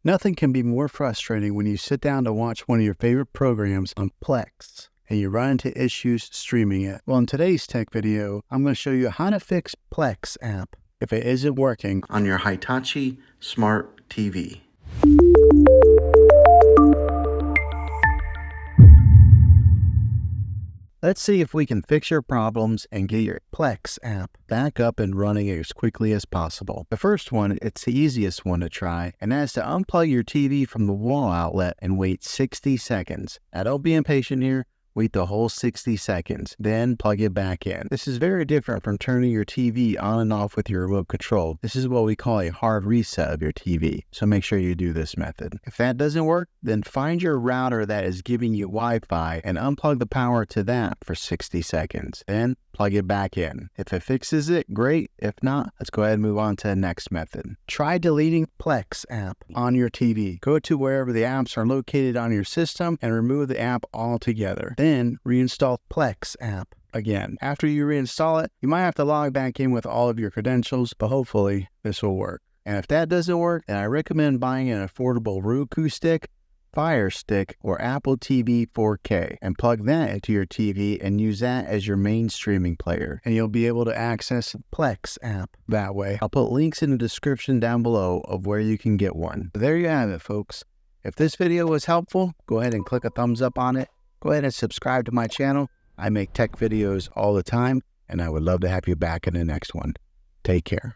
Nothing can be more frustrating when you sit down to watch one of your favorite programs on Plex and you run into issues streaming it. Well, in today's tech video, I'm going to show you how to fix Plex App if it isn't working on your Hitachi Smart TV. Let's see if we can fix your problems and get your Plex app back up and running as quickly as possible. The first one, it's the easiest one to try, and that's to unplug your TV from the wall outlet and wait 60 seconds. Now don't be impatient here. Wait the whole 60 seconds, then plug it back in. This is very different from turning your TV on and off with your remote control. This is what we call a hard reset of your TV, so make sure you do this method. If that doesn't work, then find your router that is giving you Wi-Fi and unplug the power to that for 60 seconds. Then plug it back in. If it fixes it, great. If not, let's go ahead and move on to the next method. Try deleting Plex app on your TV. Go to wherever the apps are located on your system and remove the app altogether. Then reinstall Plex app again. After you reinstall it, you might have to log back in with all of your credentials, but hopefully this will work. And if that doesn't work, then I recommend buying an affordable Roku stick, Fire Stick, or Apple TV 4K and plug that into your TV and use that as your main streaming player. And you'll be able to access Plex app that way. I'll put links in the description down below of where you can get one. There you have it, folks. If this video was helpful, go ahead and click a thumbs up on it. Go ahead and subscribe to my channel. I make tech videos all the time, and I would love to have you back in the next one. Take care.